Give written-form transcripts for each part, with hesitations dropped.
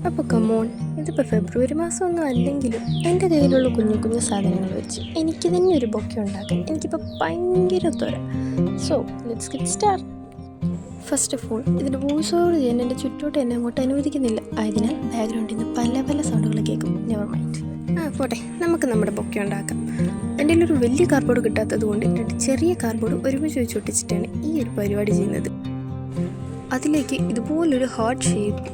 അപ്പോൾ കമോൺ, ഇതിപ്പോൾ ഫെബ്രുവരി മാസമൊന്നും അല്ലെങ്കിലും എൻ്റെ കയ്യിലുള്ള കുഞ്ഞു കുഞ്ഞു സാധനങ്ങൾ വെച്ച് എനിക്ക് തന്നെ ഒരു ബൊക്കെ ഉണ്ടാക്കാൻ എനിക്കിപ്പോൾ ഭയങ്കര ത്വര. So let's get start. First of all, ഇതിൻ്റെ വോയിസ് ഓവർ ചെയ്യാൻ എൻ്റെ ചുറ്റോട്ട് എന്നെ അങ്ങോട്ട് അനുവദിക്കുന്നില്ല. ആയതിനാൽ ബാക്ക്ഗ്രൗണ്ടിൽ നിന്ന് പല പല സൗണ്ടുകൾ കേൾക്കും. Never mind. പോട്ടെ, നമുക്ക് നമ്മുടെ ബൊക്കെ ഉണ്ടാക്കാം. എൻ്റെ ഒരു വലിയ കാർഡ്ബോർഡ് കിട്ടാത്തത് കൊണ്ട് 2 ചെറിയ കാർഡ്ബോർഡ് ഒരുമിച്ച് വെച്ച് ഒട്ടിച്ചിട്ടാണ് ഈ ഒരു പരിപാടി ചെയ്യുന്നത്. അതിലേക്ക് ഇതുപോലൊരു ഹാർട്ട് ഷേപ്പ്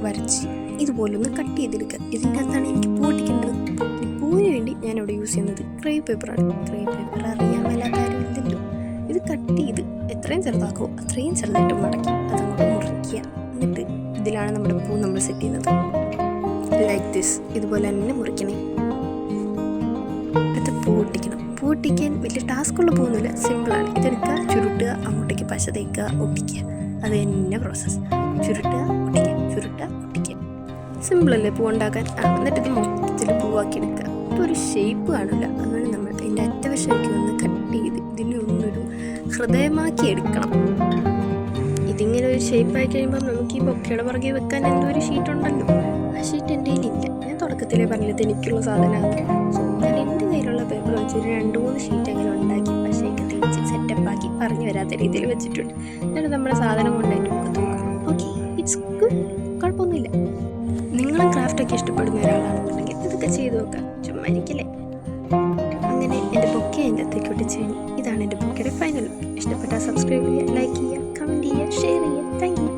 വരച്ച് ഇതുപോലൊന്ന് കട്ട് ചെയ്തെടുക്കുക. ഇതിൻ്റെ അകത്താണ് എനിക്ക് പൊട്ടിക്കേണ്ടത്. ഈ പൂവിന് വേണ്ടി ഞാനിവിടെ യൂസ് ചെയ്യുന്നത് ക്രേപ്പ് പേപ്പറാണ്. ക്രേപ്പ് പേപ്പർ അറിയാൻ മേലാത്ത കാര്യമില്ലല്ലോ. ഇത് കട്ട് ചെയ്ത് എത്രയും ചെറുതാക്കുമോ അത്രയും ചെറുതായിട്ട് മടക്കി അതങ്ങോട്ട് മുറിക്കുക. എന്നിട്ട് ഇതിലാണ് നമ്മുടെ പൂ നമ്മൾ സെറ്റ് ചെയ്യുന്നത്. Like this. ഇതുപോലെ തന്നെ മുറിക്കണേ. അടുത്ത് പൂ ഒട്ടിക്കണം. പൂ ഒട്ടിക്കാൻ വലിയ ടാസ്ക്കുള്ള പൂവൊന്നുമില്ല, സിമ്പിളാണ്. ഇതെടുക്കുക, ചുരുട്ടുക, അങ്ങോട്ടേക്ക് പശ തേക്കുക, ഒട്ടിക്കുക. അത് തന്നെ പ്രോസസ്സ്. ചുരുട്ടുക, ഒട്ടിക്കുക, ചുരുട്ടുക, ഒട്ടിക്കുക. സിമ്പിളല്ലേ പൂ ഉണ്ടാക്കാൻ. എന്നിട്ട് ഇത് മൊത്തത്തിൽ പൂവാക്കി എടുക്കുക. ഇപ്പോൾ ഒരു ഷേപ്പ് കാണില്ല, അതുകൊണ്ട് നമ്മൾ അതിൻ്റെ അറ്റവശമൊക്കെ ഒന്ന് കട്ട് ചെയ്ത് ഇതിനെ ഒന്നൊരു ഹൃദയമാക്കി എടുക്കണം. ഇതിങ്ങനെ ഒരു ഷേപ്പായി കഴിയുമ്പോൾ നമുക്ക് ഈ ബൊക്കയുടെ പുറകെ വെക്കാൻ എന്തോ ഒരു ഷീറ്റ് ഉണ്ടല്ലോ. ആ ഷീറ്റ് എൻ്റെ കയ്യിലില്ല. ഞാൻ തുടക്കത്തിലേ പറഞ്ഞത് എനിക്കുള്ള സാധനമാണ്. സോ ഞാൻ എൻ്റെ കയ്യിലുള്ള പേപ്പർ വെച്ചൊരു 2-3 ഷീറ്റ് അങ്ങനെ ഉണ്ടാക്കി പശയൊക്കെ തേച്ച് സെറ്റപ്പാക്കി പറഞ്ഞു വരാത്ത രീതിയിൽ വെച്ചിട്ടുണ്ട്. എന്നിട്ട് നമ്മുടെ സാധനം കൊണ്ടായിട്ട് നോക്കും. ഓക്കെ, ഇറ്റ്സ് ഗുഡ്, കുഴപ്പമൊന്നുമില്ല. നിങ്ങളും ക്രാഫ്റ്റൊക്കെ ഇഷ്ടപ്പെടുന്ന ഒരാളാണെന്നുണ്ടെങ്കിൽ ഇതൊക്കെ ചെയ്ത് നോക്കാം. ചുമ്മാ ഇരിക്കില്ലേ. അങ്ങനെ എൻ്റെ ബൊക്കെ എൻ്റെ അകത്തേക്ക് ഒട്ടിച്ച് കഴിഞ്ഞു. ഇതാണ് എൻ്റെ ബൊക്കയുടെ ഫൈനൽ. ഇഷ്ടപ്പെട്ടാൽ സബ്സ്ക്രൈബ് ചെയ്യുക, ലൈക്ക് ചെയ്യുക, കമൻറ്റ് ചെയ്യുക, ഷെയർ ചെയ്യുക. Thank you.